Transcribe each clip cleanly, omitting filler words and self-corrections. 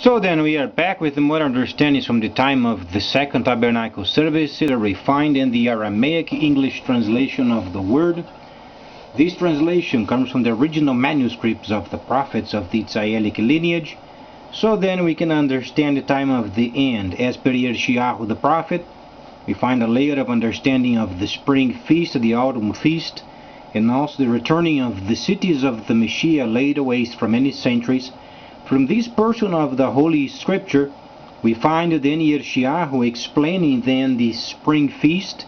So then we are back with more understandings from the time of the Second Tabernacle service, refined in the Aramaic English translation of the Word. This translation comes from the original manuscripts of the prophets of the Tzayelic lineage. So then we can understand the time of the end. As per Yirmiyahu the prophet, we find a layer of understanding of the spring feast, the autumn feast, and also the returning of the cities of the Messiah laid waste for many centuries. From this portion of the Holy Scripture, we find then Yirmiyahu explaining then the spring feast,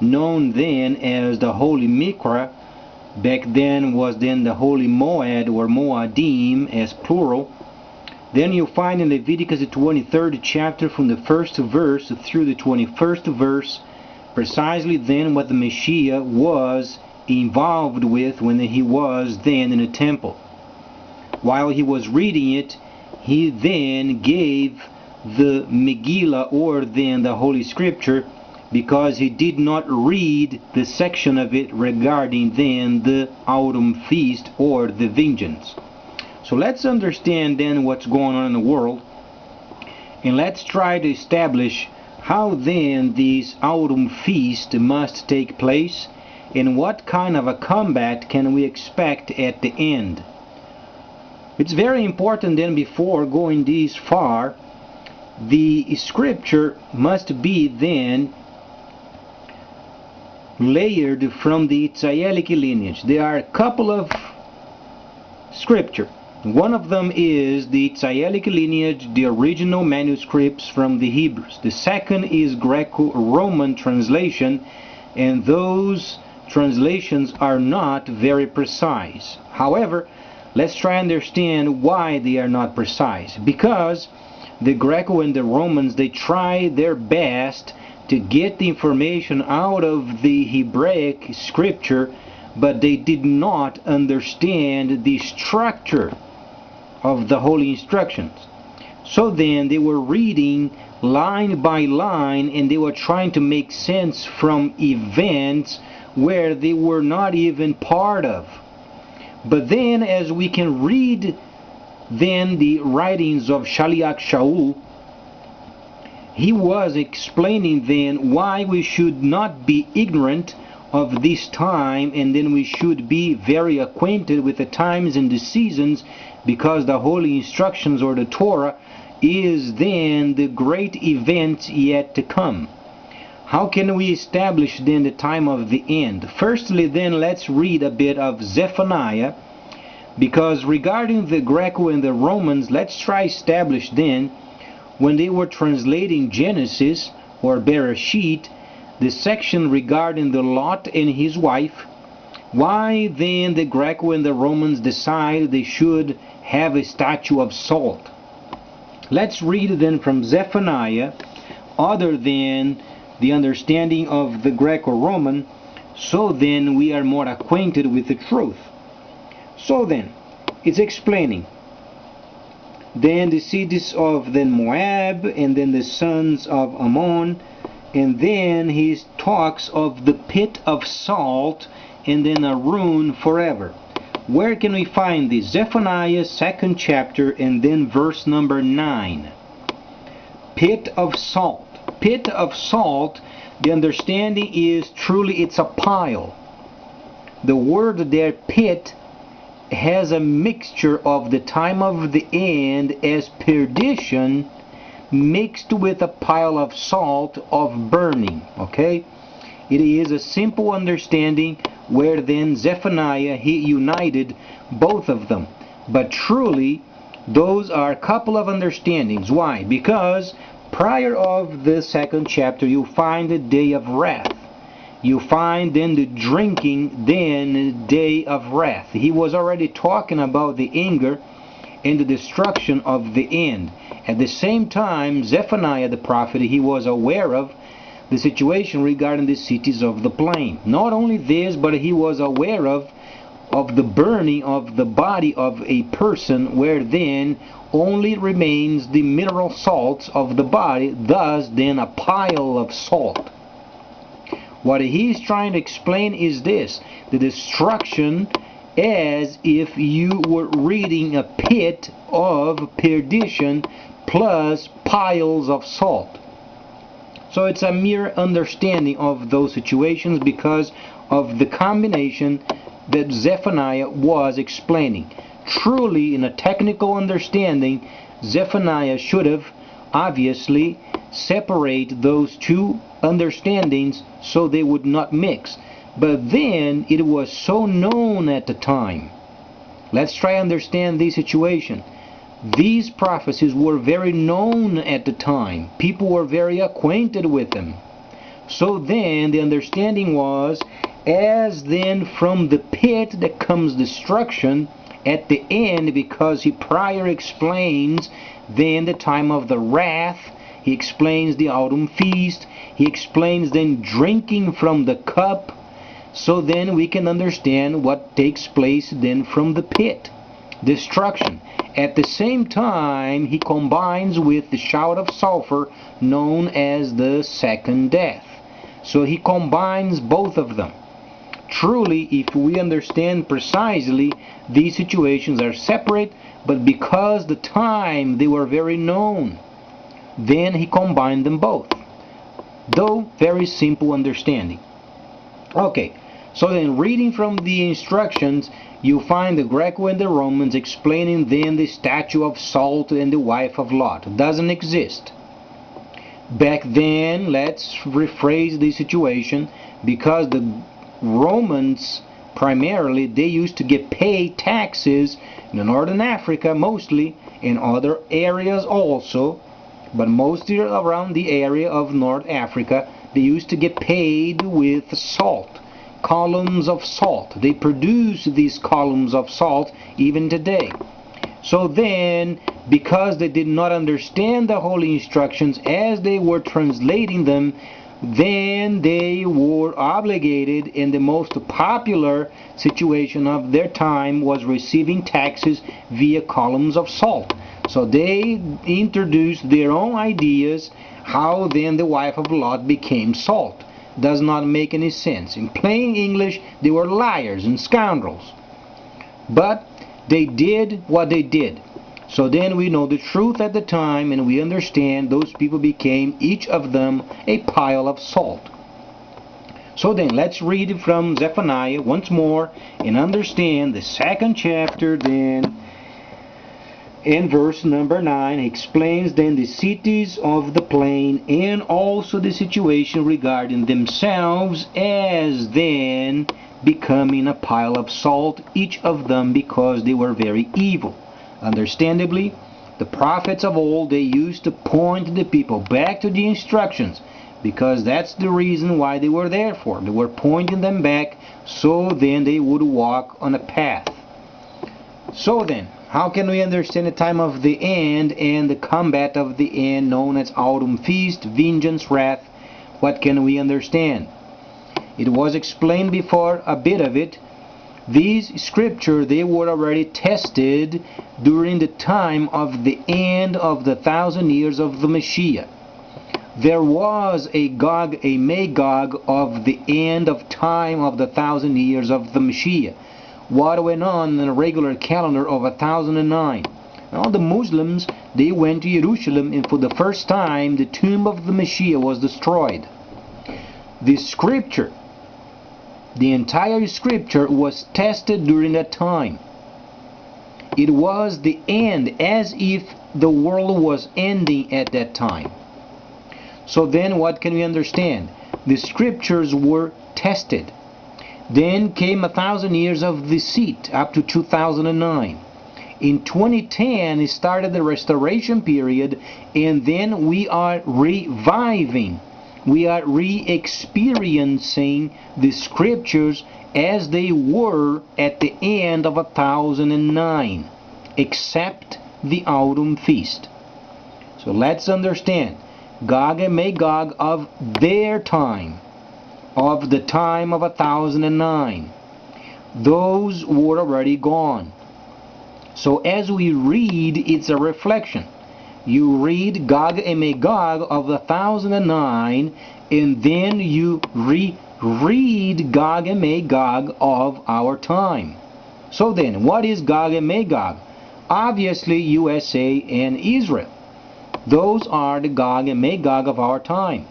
known then as the Holy Mikra. Back then was then the Holy Moed or Moadim as plural. Then you find in Leviticus the 23rd chapter from the 1st verse through the 21st verse precisely then what the Messiah was involved with when he was then in the temple. While he was reading it, he then gave the Megillah or then the Holy Scripture because he did not read the section of it regarding then the autumn feast or the vengeance. So let's understand then what's going on in the world, and let's try to establish how then this autumn feast must take place and what kind of a combat can we expect at the end. It's very important then, before going this far, the scripture must be then layered from the Tzayelic lineage. There are a couple of scripture. One of them is the Tzayelic lineage, the original manuscripts from the Hebrews. The second is Greco-Roman translation, and those translations are not very precise. However, let's try and understand why they are not precise. Because the Greco and the Romans, they try their best to get the information out of the Hebraic scripture, but they did not understand the structure of the holy instructions. So then they were reading line by line, and they were trying to make sense from events where they were not even part of. But then as we can read then the writings of Shaliach Shaul, he was explaining then why we should not be ignorant of this time, and then we should be very acquainted with the times and the seasons, because the holy instructions or the Torah is then the great event yet to come. How can we establish then the time of the end? Firstly then, let's read a bit of Zephaniah, because regarding the Greco and the Romans, let's try establish then, when they were translating Genesis or Bereshit, the section regarding the Lot and his wife, why then the Greco and the Romans decided they should have a statue of salt. Let's read then from Zephaniah, other than the understanding of the Greco-Roman, so then we are more acquainted with the truth. So then, it's explaining then the cities of then Moab, and then the sons of Ammon, and then he talks of the pit of salt, and then a ruin forever. Where can we find this? Zephaniah 2nd chapter, and then verse number 9. Pit of salt. Pit of salt, the understanding is truly it's a pile. The word there, pit, has a mixture of the time of the end as perdition mixed with a pile of salt of burning. Okay, it is a simple understanding where then Zephaniah he united both of them, but truly those are a couple of understandings. Why? Because prior of the 2nd chapter you find the day of wrath. You find then the drinking, then the day of wrath. He was already talking about the anger and the destruction of the end. At the same time, Zephaniah the prophet, he was aware of the situation regarding the cities of the plain. Not only this, but he was aware of the burning of the body of a person, where then only remains the mineral salts of the body, thus then a pile of salt. What he is trying to explain is this: the destruction as if you were reading a pit of perdition plus piles of salt. So it's a mere understanding of those situations because of the combination that Zephaniah was explaining. Truly, in a technical understanding, Zephaniah should have obviously separated those two understandings so they would not mix. But then it was so known at the time. Let's try to understand this situation. These prophecies were very known at the time. People were very acquainted with them. So then the understanding was, as then from the pit that comes destruction at the end, because he prior explains then the time of the wrath, he explains the autumn feast, he explains then drinking from the cup. So then we can understand what takes place then from the pit, destruction. At the same time, he combines with the shout of sulfur known as the second death. So he combines both of them. Truly, if we understand precisely, these situations are separate, but because the time they were very known, then he combined them both. Though very simple understanding. Okay. So then, reading from the instructions, you find the Greco and the Romans explaining then the statue of Salt and the wife of Lot. It doesn't exist. Back then, let's rephrase the situation, because the Romans, primarily, they used to get paid taxes in Northern Africa mostly, in other areas also, but mostly around the area of North Africa, they used to get paid with salt. Columns of salt. They produce these columns of salt even today. So then, because they did not understand the holy instructions as they were translating them, then they were obligated, in the most popular situation of their time was receiving taxes via columns of salt. So they introduced their own ideas how then the wife of Lot became salt. Does not make any sense. In plain English, they were liars and scoundrels. But they did what they did. So then we know the truth at the time, and we understand those people became, each of them, a pile of salt. So then, let's read from Zephaniah once more and understand the second chapter then. In verse number 9, he explains then the cities of the plain and also the situation regarding themselves as then becoming a pile of salt, each of them because they were very evil. Understandably, the prophets of old, they used to point the people back to the instructions, because that's the reason why they were there for. They were pointing them back so then they would walk on a path. So then, how can we understand the time of the end and the combat of the end known as autumn feast, vengeance, wrath? What can we understand? It was explained before, a bit of it. These scriptures, they were already tested during the time of the end of the 1,000 years of the Messiah. There was a Gog, a Magog of the end of time of the 1,000 years of the Messiah. What went on in a regular calendar of 1009. Now the Muslims, they went to Jerusalem, and for the first time the tomb of the Messiah was destroyed. The scripture, the entire scripture was tested during that time. It was the end, as if the world was ending at that time. So then what can we understand? The scriptures were tested. Then came 1,000 years of deceit up to 2009. In 2010 it started the restoration period, and then we are reviving. We are re-experiencing the scriptures as they were at the end of 1009, except the autumn feast. So let's understand. Gog and Magog of their time, of the time of 1009, those were already gone. So as we read, it's a reflection. You read Gog and Magog of 1009, and then you reread Gog and Magog of our time. So then, what is Gog and Magog? Obviously, USA and Israel. Those are the Gog and Magog of our time.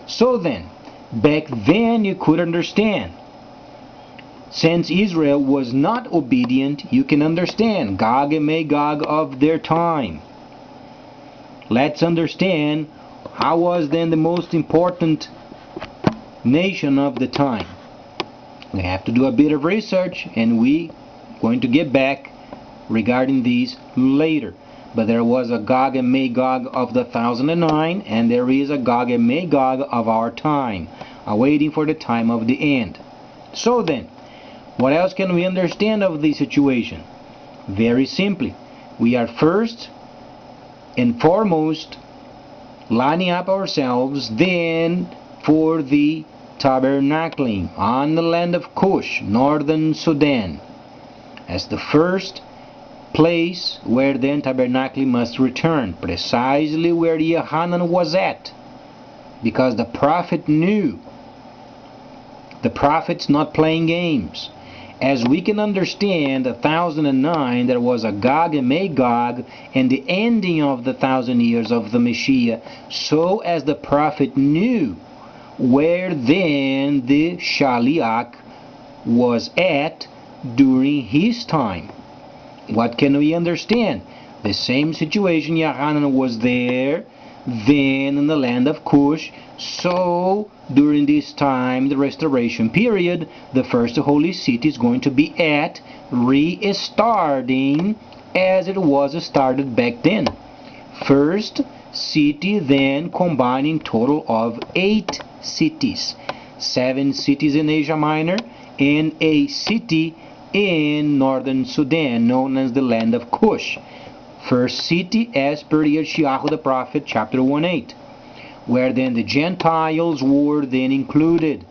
So then, back then you could understand. Since Israel was not obedient, you can understand Gog and Magog of their time. Let's understand how was then the most important nation of the time. We have to do a bit of research, and we going to get back regarding these later. But there was a Gog and Magog of the 1009, and there is a Gog and Magog of our time, awaiting for the time of the end. So then, what else can we understand of the situation? Very simply, we are first and foremost lining up ourselves then for the tabernacling on the land of Cush, northern Sudan, as the first place where then tabernacling must return, precisely where Yohanan was at, because the prophet knew. The prophet's not playing games. As we can understand, 1009 there was a Gog and Magog and the ending of the 1,000 years of the Messiah, so as the prophet knew where then the Shaliach was at during his time. What can we understand? The same situation, Yohanan was there then in the land of Cush, so during this time, the restoration period, the first holy city is going to be at restarting as it was started back then. First city, then combining total of 8 cities. 7 cities in Asia Minor and a city in northern Sudan, known as the land of Cush. First city as per Yeshayahu the prophet, chapter 1:8, where then the Gentiles were then included.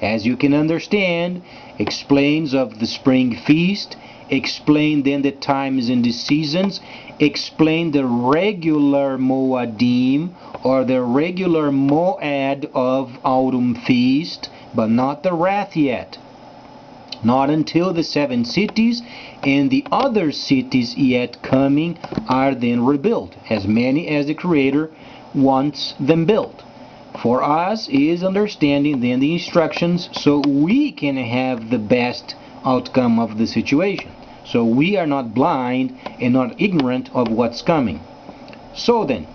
As you can understand, explains of the spring feast, explain then the times and the seasons, explain the regular Moadim, or the regular Moad of autumn feast, but not the wrath yet. Not until the 7 cities and the other cities yet coming are then rebuilt, as many as the Creator wants them built. For us is understanding then the instructions so we can have the best outcome of the situation. So we are not blind and not ignorant of what's coming. So then,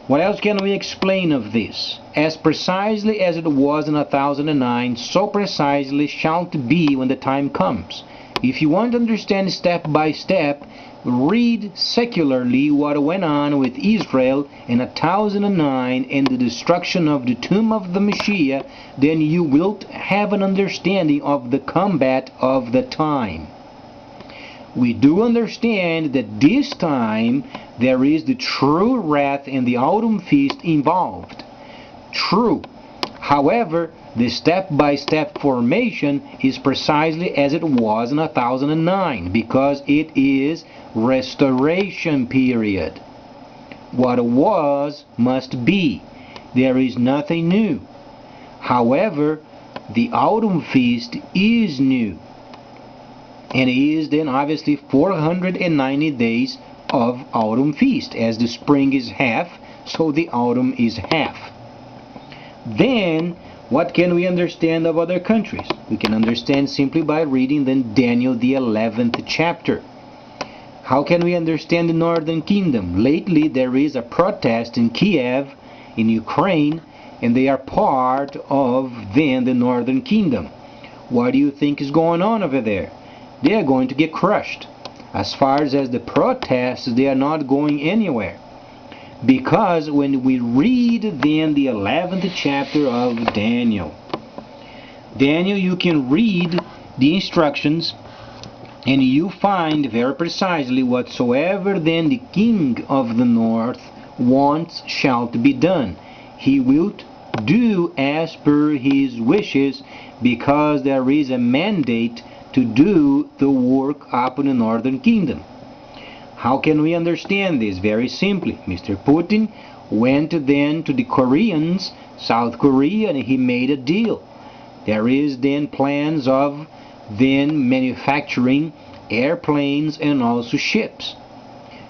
what else can we explain of this? As precisely as it was in 1009, so precisely shall it be when the time comes. If you want to understand step by step, read secularly what went on with Israel in 1009 and the destruction of the tomb of the Messiah, then you wilt have an understanding of the combat of the time. We do understand that this time there is the true wrath and the autumn feast involved. True. However, the step-by-step formation is precisely as it was in 1009, because it is restoration period. What was must be. There is nothing new. However, the autumn feast is new, and it is then obviously 490 days of autumn feast, as the spring is half, so the autumn is half. Then, what can we understand of other countries? We can understand simply by reading then Daniel the 11th chapter. How can we understand the Northern Kingdom? Lately there is a protest in Kiev, in Ukraine, and they are part of then the Northern Kingdom. What do you think is going on over there? They are going to get crushed. As far as the protests, they are not going anywhere. Because when we read then the 11th chapter of Daniel, you can read the instructions and you find very precisely whatsoever then the king of the north wants shall be done. He will do as per his wishes, because there is a mandate to do the work upon the northern kingdom. How can we understand this? Very simply. Mr. Putin went then to the Koreans, South Korea, and he made a deal. There is then plans of then manufacturing airplanes and also ships.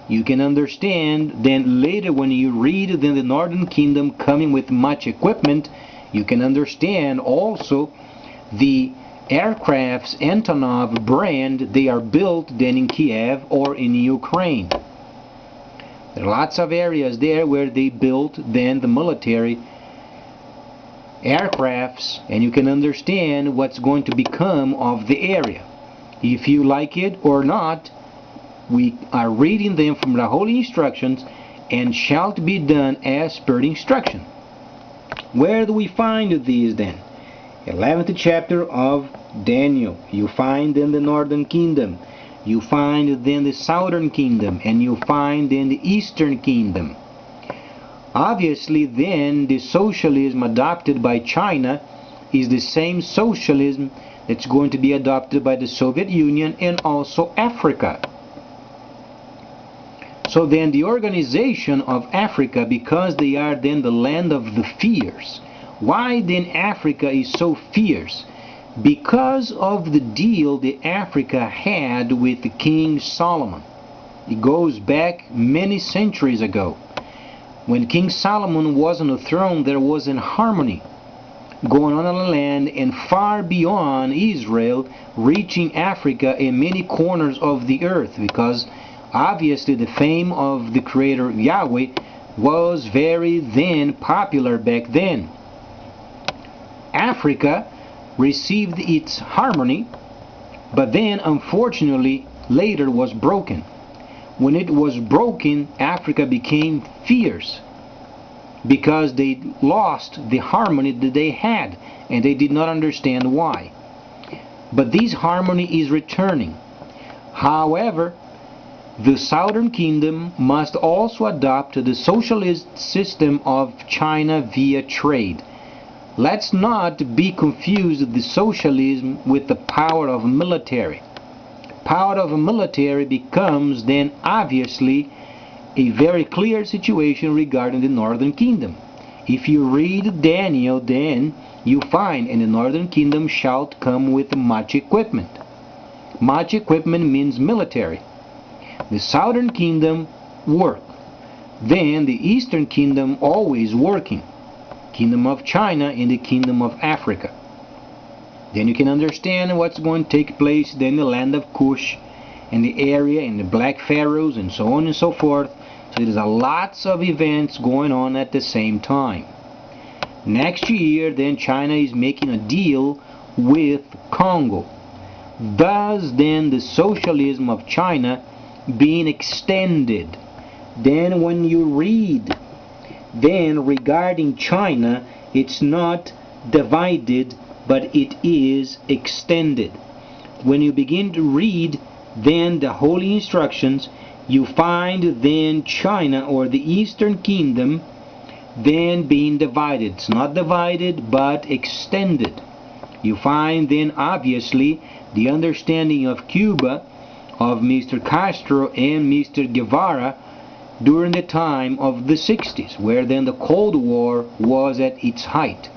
You can understand then later when you read then the Northern Kingdom coming with much equipment, you can understand also the aircrafts Antonov brand, they are built then in Kiev or in Ukraine. There are lots of areas there where they built then the military aircrafts, and you can understand what's going to become of the area. If you like it or not, we are reading them from the Holy Instructions, and shall be done as per the instruction. Where do we find these then? 11th chapter of Daniel. You find then the Northern Kingdom. You find then the Southern Kingdom, and you find then the Eastern Kingdom. Obviously then the socialism adopted by China is the same socialism that's going to be adopted by the Soviet Union and also Africa. So then the organization of Africa, because they are then the land of the fierce. Why then Africa is so fierce? Because of the deal that Africa had with the King Solomon. It goes back many centuries ago. When King Solomon was on the throne, there was an harmony going on the land and far beyond Israel, reaching Africa and many corners of the earth, because obviously the fame of the Creator Yahweh was very then popular back then. Africa received its harmony, but then unfortunately later was broken. When it was broken, Africa became fierce because they lost the harmony that they had, and they did not understand why. But this harmony is returning. However, the Southern Kingdom must also adopt the socialist system of China via trade. Let's not be confused the socialism with the power of military. Power of a military becomes then obviously a very clear situation regarding the Northern Kingdom. If you read Daniel, then you find, and the Northern Kingdom shall come with much equipment. Much equipment means military. The Southern Kingdom work. Then the Eastern Kingdom always working. Kingdom of China and the Kingdom of Africa. Then you can understand what's going to take place then in the land of Cush and the area and the Black Pharaohs and so on and so forth. So there's lots of events going on at the same time. Next year then China is making a deal with Congo. Thus then the socialism of China being extended. Then when you read then regarding China, it's not divided, but it is extended. When you begin to read then the holy instructions, you find then China or the Eastern Kingdom then being divided. It's not divided but extended. You find then obviously the understanding of Cuba, of Mr. Castro and Mr. Guevara during the time of the 60s, where then the Cold War was at its height.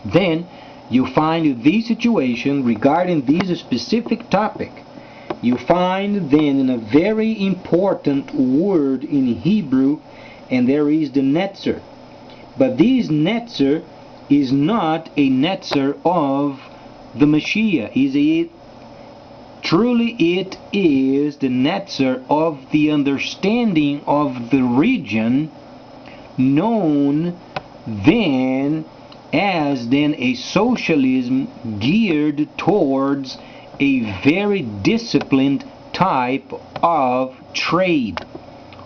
Then you find the situation regarding this specific topic. You find then in a very important word in Hebrew, and there is the netzer. But this netzer is not a netzer of the Mashiach. Truly it is the netzer of the understanding of the region, known then as then a socialism geared towards a very disciplined type of trade,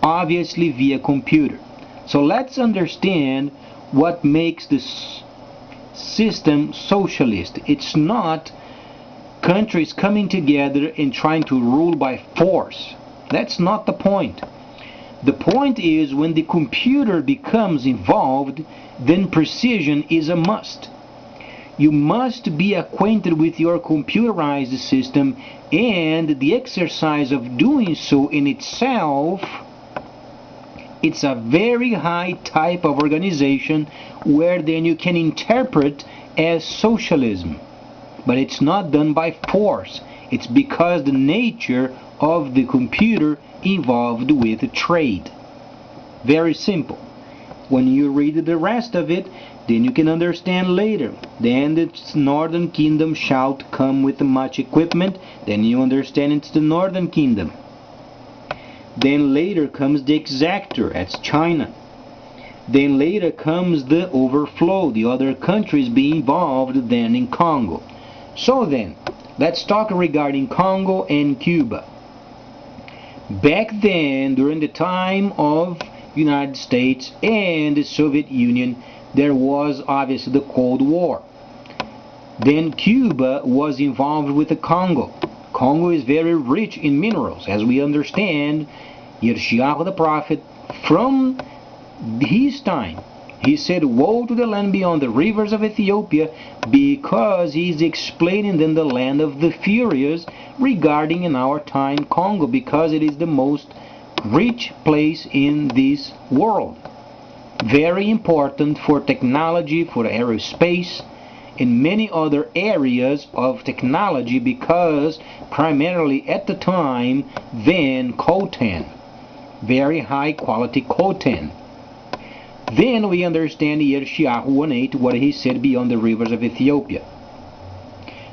obviously via computer. So let's understand what makes this system socialist. It's not countries coming together and trying to rule by force. That's not the point. The point is when the computer becomes involved, then precision is a must. You must be acquainted with your computerized system, and the exercise of doing so in itself, it's a very high type of organization where then you can interpret as socialism. but it's not done by force. It's because the nature of the computer involved with trade. Very simple. When you read the rest of it, then you can understand later. Then the northern kingdom shall come with much equipment. Then you understand it's the northern kingdom. Then later comes the exactor, that's China. Then later comes the overflow, the other countries being involved then in Congo. So then, let's talk regarding Congo and Cuba. Back then, during the time of United States and the Soviet Union, there was obviously the Cold War. Then Cuba was involved with the Congo. Congo is very rich in minerals, as we understand. Yirmiyahu the prophet, from his time, he said, woe to the land beyond the rivers of Ethiopia, because he's explaining then the land of the furious regarding in our time Congo, because it is the most rich place in this world. Very important for technology, for aerospace, in many other areas of technology, because primarily at the time then coltan, very high quality coltan. Then we understand Yirmiyahu 1:8, what he said beyond the rivers of Ethiopia.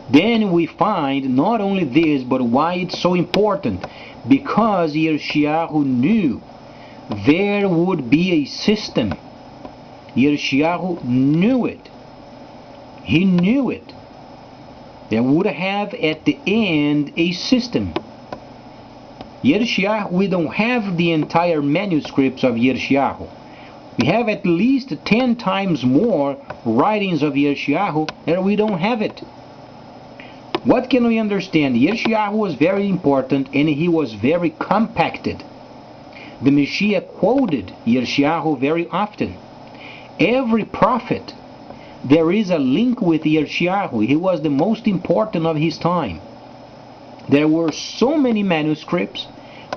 Then we find not only this, but why it's so important, because Yirmiyahu knew there would be a system. Yirmiyahu knew it. He knew it. There would have at the end a system. Yirmiyahu, we don't have the entire manuscripts of Yirmiyahu. We have at least 10 times more writings of Yirmiyahu, and we don't have it. What can we understand? Yirmiyahu was very important, and he was very compacted. The Messiah quoted Yirmiyahu very often. Every prophet, there is a link with Yirmiyahu. He was the most important of his time. There were so many manuscripts.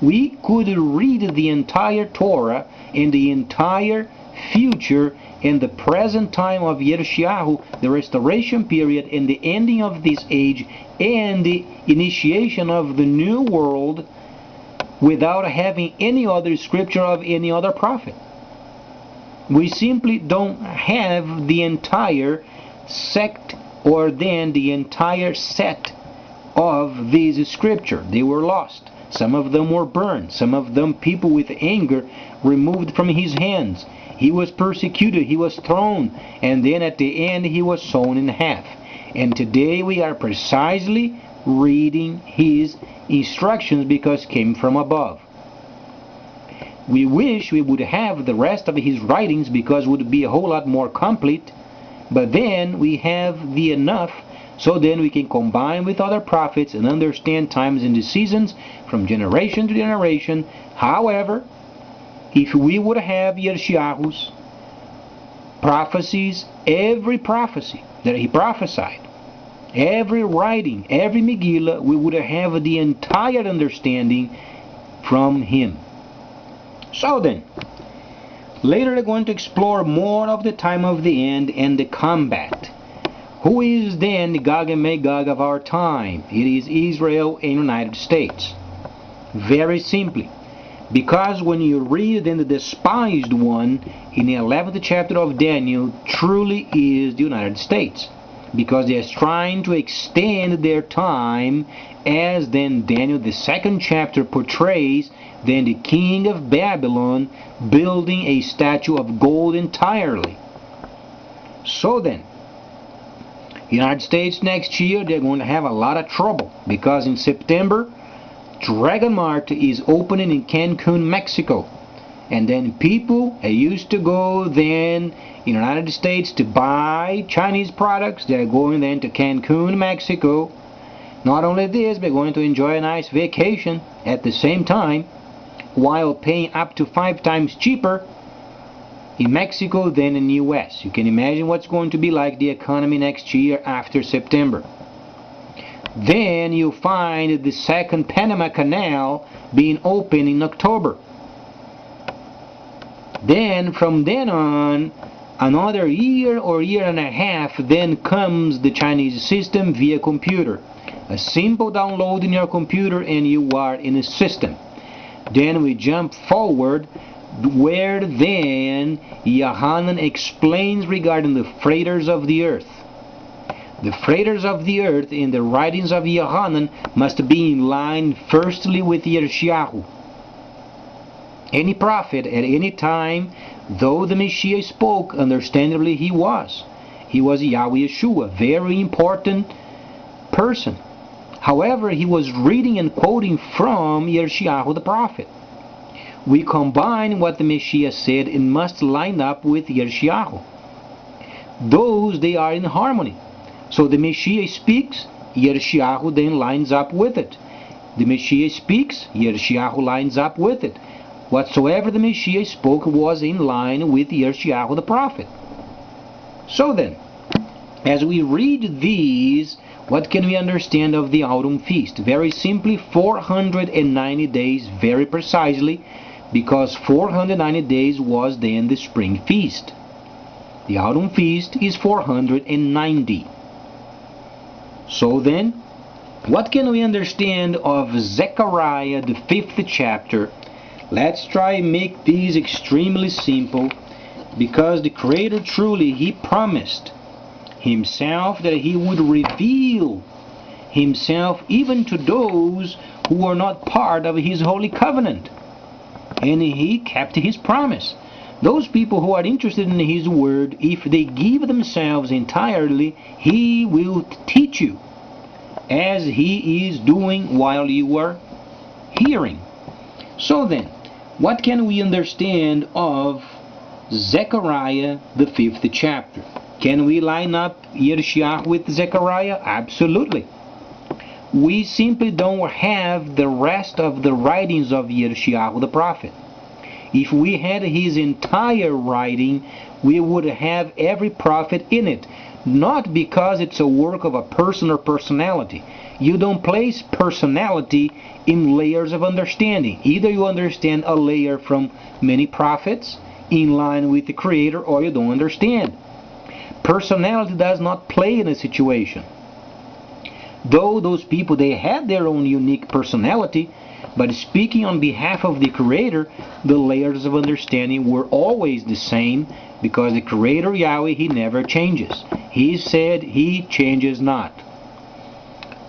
We could read the entire Torah in the entire future in the present time of Yirmiyahu, the restoration period and the ending of this age and the initiation of the new world, without having any other scripture of any other prophet. We simply don't have the entire sect or then the entire set of these scripture. They were lost. Some of them were burned. Some of them people with anger removed from his hands. He was persecuted. He was thrown. And then at the end he was sawn in half. And today we are precisely reading his instructions because came from above. We wish we would have the rest of his writings because it would be a whole lot more complete. But then we have the enough, so then we can combine with other prophets and understand times and the seasons from generation to generation. However, if we would have Yirmiyahu's prophecies, every prophecy that he prophesied, every writing, every Megillah, we would have the entire understanding from him. So then, later they're going to explore more of the time of the end and the combat. Who is then the Gog and Magog of our time? It is Israel and United States. Very simply, because when you read then the despised one in the 11th chapter of Daniel truly is the United States, because they are trying to extend their time, as then Daniel the 2nd chapter portrays, then the king of Babylon building a statue of gold entirely. So then, United States next year, they're going to have a lot of trouble, because in September Dragon Mart is opening in Cancun, Mexico. And then people used to go then in the United States to buy Chinese products. They're going then to Cancun, Mexico. Not only this, they're going to enjoy a nice vacation at the same time, while paying up to 5 times cheaper in Mexico than in the US. You can imagine what's going to be like the economy next year after September. Then you find the second Panama Canal being open in October. Then from then on, Another year or year and a half, then comes the Chinese system via computer. A simple download in your computer and you are in a system. Then we jump forward where then Yohanan explains regarding the freighters of the earth. The freighters of the earth in the writings of Yohanan must be in line firstly with Yeshayahu. Any prophet at any time, though the Messiah spoke, understandably he was Yahweh Yeshua, very important person. However, he was reading and quoting from Yeshayahu the prophet. We combine what the Messiah said and must line up with Yeshayahu. Those, they are in harmony. So the Messiah speaks, Yeshayahu then lines up with it. The Messiah speaks, Yeshayahu lines up with it. Whatsoever the Messiah spoke was in line with Yeshayahu the prophet. So then, as we read these, what can we understand of the autumn feast? Very simply, 490 days, very precisely, because 490 days was then the spring feast. The autumn feast is 490. So then, what can we understand of Zechariah, the 5th chapter? Let's try and make these extremely simple, because the Creator truly, He promised Himself that He would reveal Himself even to those who are not part of His holy covenant. And He kept His promise. Those people who are interested in His word, if they give themselves entirely, He will teach you, as He is doing while you are hearing. So then, what can we understand of Zechariah, the 5th chapter? Can we line up Yeshayahu with Zechariah? Absolutely. We simply don't have the rest of the writings of Yeshayahu the prophet. If we had his entire writing, we would have every prophet in it. Not because it's a work of a person or personality. You don't place personality in layers of understanding. Either you understand a layer from many prophets in line with the Creator, or you don't understand. Personality does not play in a situation. Though those people, they had their own unique personality, but speaking on behalf of the Creator, the layers of understanding were always the same, because the Creator Yahweh, He never changes. He said He changes not.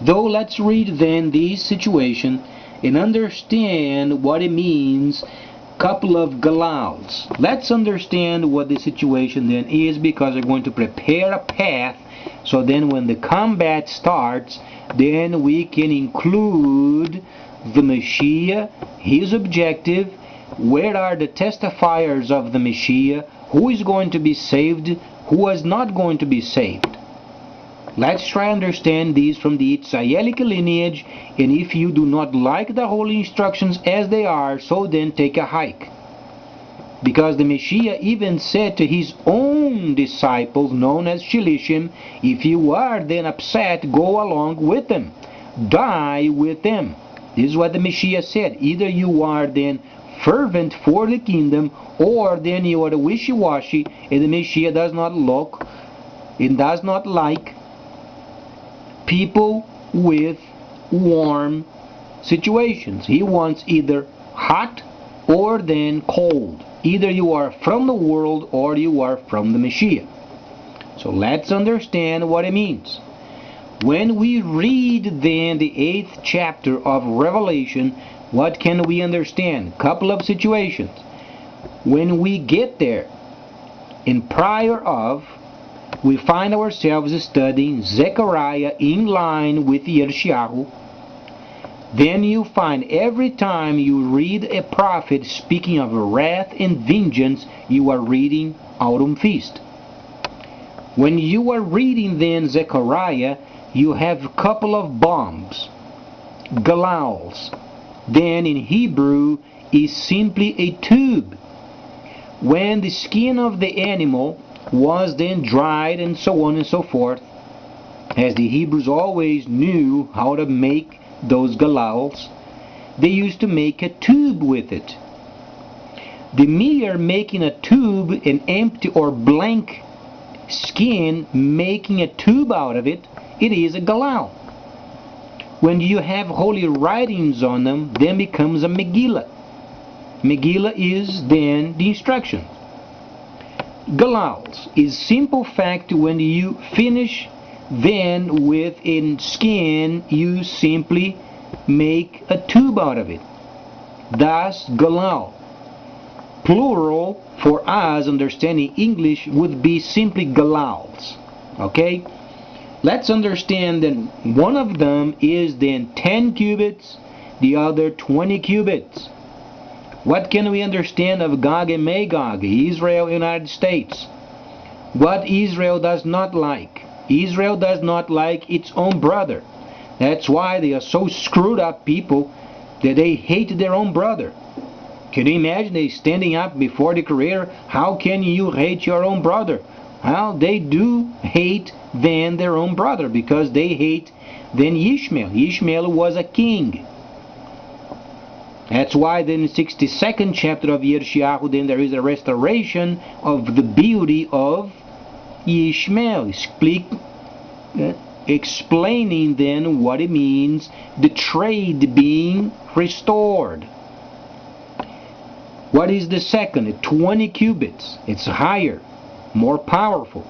Though let's read then this situation and understand what it means. Couple of galals. Let's understand what the situation then is, because we're going to prepare a path, so then when the combat starts, then we can include the Messiah, his objective, where are the testifiers of the Messiah, who is going to be saved, who is not going to be saved. Let's try to understand these from the Yitzhayelic lineage, and if you do not like the holy instructions as they are, so then take a hike. Because the Messiah even said to his own disciples, known as Shilishim, if you are then upset, go along with them. Die with them. This is what the Messiah said. Either you are then fervent for the kingdom, or then you are wishy-washy, and the Messiah does not look, and does not like people with warm situations. He wants either hot or then cold. Either you are from the world or you are from the Messiah. So let's understand what it means. When we read then the 8th chapter of Revelation, what can we understand? Couple of situations. When we get there, in prior of, we find ourselves studying Zechariah in line with Yeshayahu. Then you find every time you read a prophet speaking of wrath and vengeance, you are reading Autumn Feast. When you are reading then Zechariah, you have a couple of bombs, galals. Then in Hebrew is simply a tube. When the skin of the animal was then dried and so on and so forth, as the Hebrews always knew how to make those galals, they used to make a tube with it. The mere making a tube tube, an empty or blank skin, making a tube out of it, it is a galal. When you have holy writings on them, then becomes a Megillah. Megillah is then the instruction. Galals is simple fact. When you finish then with a skin, you simply make a tube out of it. Thus galal. Plural for us understanding English would be simply galals. Okay? Let's understand that one of them is then 10 cubits, the other 20 cubits. What can we understand of Gog and Magog, Israel, United States? What Israel does not like? Israel does not like its own brother. That's why they are so screwed up people that they hate their own brother. Can you imagine they standing up before the Creator? How can you hate your own brother? Well, they do hate then their own brother, because they hate then Ishmael. Ishmael was a king. That's why then in the 62nd chapter of Yeshayahu, then there is a restoration of the beauty of Ishmael, explaining then what it means, the trade being restored. What is the second? 20 cubits. It's higher, more powerful.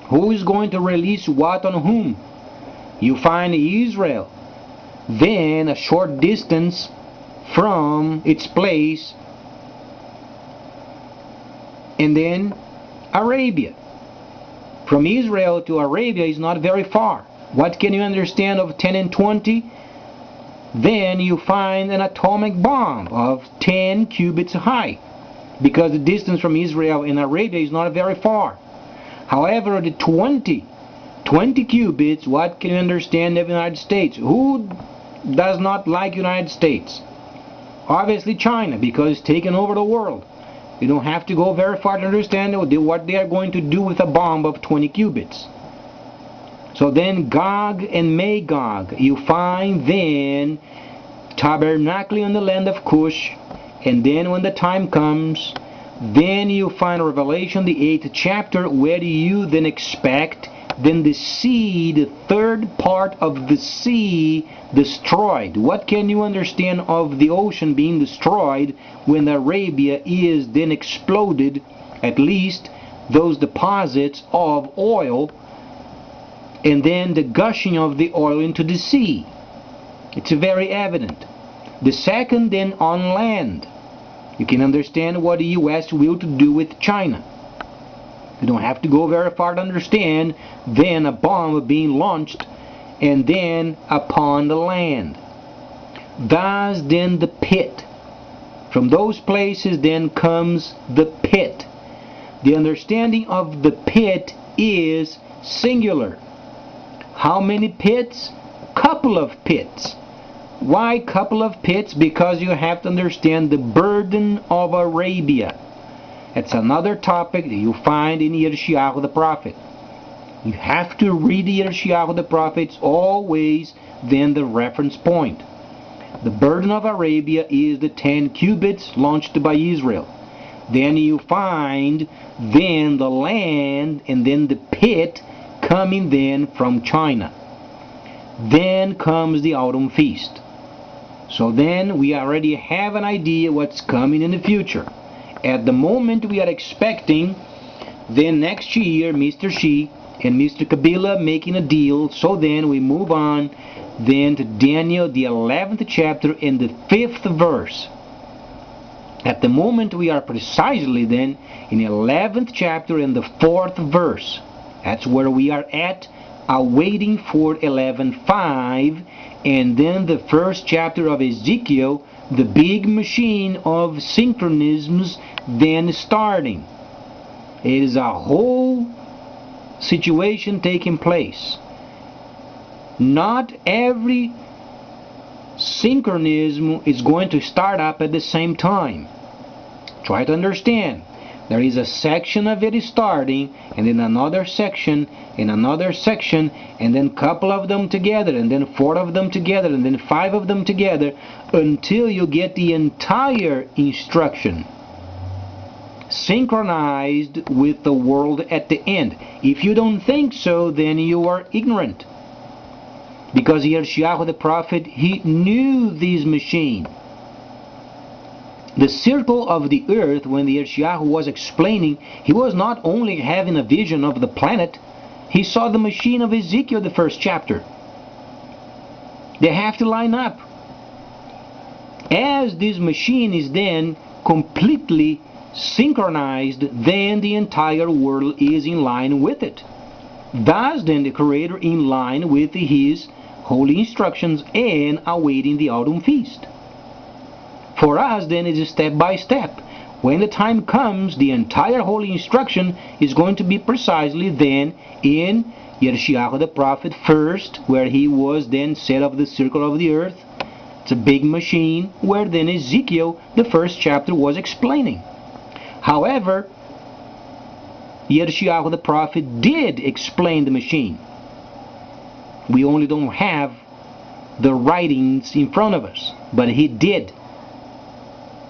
Who is going to release what on whom? You find Israel. Then a short distance from its place, and then Arabia. From Israel to Arabia is not very far. What can you understand of 10 and 20? Then you find an atomic bomb of 10 cubits high, because the distance from Israel and Arabia is not very far. However, the 20 cubits, what can you understand of the United States? Who does not like United States? Obviously China, because it's taken over the world. You don't have to go very far to understand what they are going to do with a bomb of 20 cubits. So then Gog and Magog, you find then tabernacling on the land of Cush, and then when the time comes, then you find Revelation, the 8th chapter, where you then expect then the sea, the third part of the sea, destroyed. What can you understand of the ocean being destroyed when Arabia is then exploded, at least those deposits of oil, and then the gushing of the oil into the sea? It's very evident. The second then on land. You can understand what the U.S. will to do with China. You don't have to go very far to understand then a bomb being launched and then upon the land. Thus then the pit. From those places then comes the pit. The understanding of the pit is singular. How many pits? Couple of pits. Why couple of pits? Because you have to understand the burden of Arabia. It's another topic that you find in Yeshayahu the prophet. You have to read Yeshayahu the prophet. It's always then the reference point. The burden of Arabia is the 10 cubits launched by Israel. Then you find then the land and then the pit coming then from China. Then comes the autumn feast. So then we already have an idea what's coming in the future. At the moment we are expecting then next year Mr. Xi and Mr. Kabila making a deal. So then we move on then to Daniel the 11th chapter and the 5th verse. At the moment we are precisely then in the 11th chapter and the 4th verse. That's where we are at, awaiting for 11:5, and then the first chapter of Ezekiel, the big machine of synchronisms then starting. It is a whole situation taking place. Not every synchronism is going to start up at the same time. Try to understand. There is a section of it starting, and then another section, and another section, and then a couple of them together, and then 4 of them together, and then 5 of them together, until you get the entire instruction. synchronized with the world at the end. If you don't think so, then you are ignorant. Because Yirmiyahu the prophet, he knew this machine. The circle of the earth, when the Yirmiyahu was explaining, he was not only having a vision of the planet, he saw the machine of Ezekiel, the first chapter. They have to line up. As this machine is then completely synchronized, then the entire world is in line with it. Thus then the Creator in line with His holy instructions and awaiting the autumn feast. For us then it is step by step. When the time comes, the entire holy instruction is going to be precisely then in Yirmiyahu the prophet first, where he was then set of the circle of the earth. It's a big machine, where then Ezekiel, the first chapter, was explaining. However, Yirmiyahu the prophet did explain the machine. We only don't have the writings in front of us, but he did.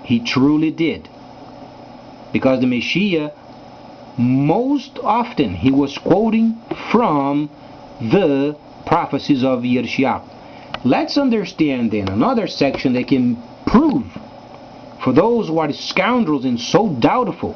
He truly did. Because the Messiah, most often, he was quoting from the prophecies of Yirmiyahu. Let's understand then another section that can prove for those who are scoundrels and so doubtful.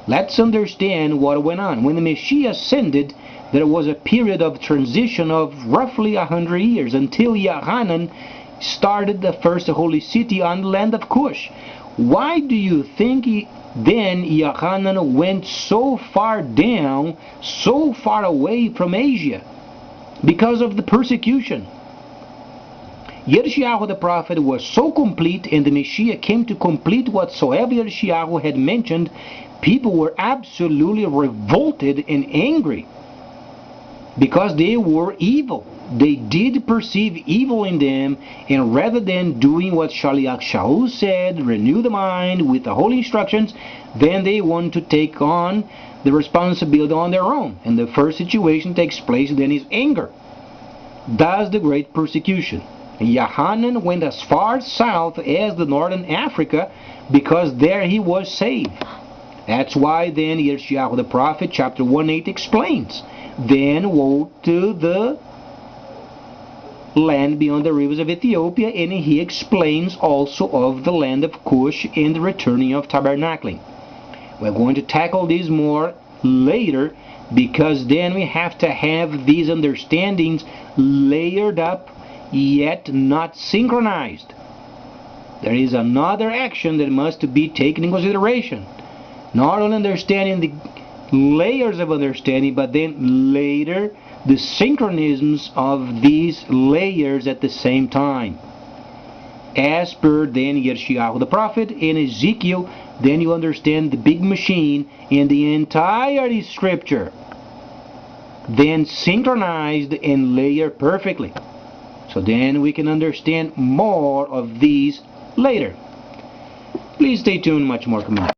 Let's understand what went on. When the Messiah ascended, there was a period of transition of roughly 100 years until Yohanan started the first holy city on the land of Cush. Why do you think then Yohanan went so far down, so far away from Asia? Because of the persecution. Yirmiyahu the prophet was so complete, and the Messiah came to complete whatsoever Yirmiyahu had mentioned. People were absolutely revolted and angry because they were evil. They did perceive evil in them, and rather than doing what Shaliach Shaul said, renew the mind with the holy instructions, then they want to take on the responsibility on their own. And the first situation takes place then is anger. Thus the great persecution. Yohanan went as far south as the northern Africa because there he was saved. That's why then Yirmiyahu the prophet, chapter 1:8 explains, then woe to the land beyond the rivers of Ethiopia, and he explains also of the land of Cush and the returning of tabernacling. We're going to tackle this more later, because then we have to have these understandings layered up, yet not synchronized. There is another action that must be taken in consideration. Not only understanding the layers of understanding, but then later the synchronisms of these layers at the same time. As per then Yirmiyahu the prophet and Ezekiel, then you understand the big machine and the entire scripture, then synchronized and layered perfectly. So then we can understand more of these later. Please stay tuned, much more coming up.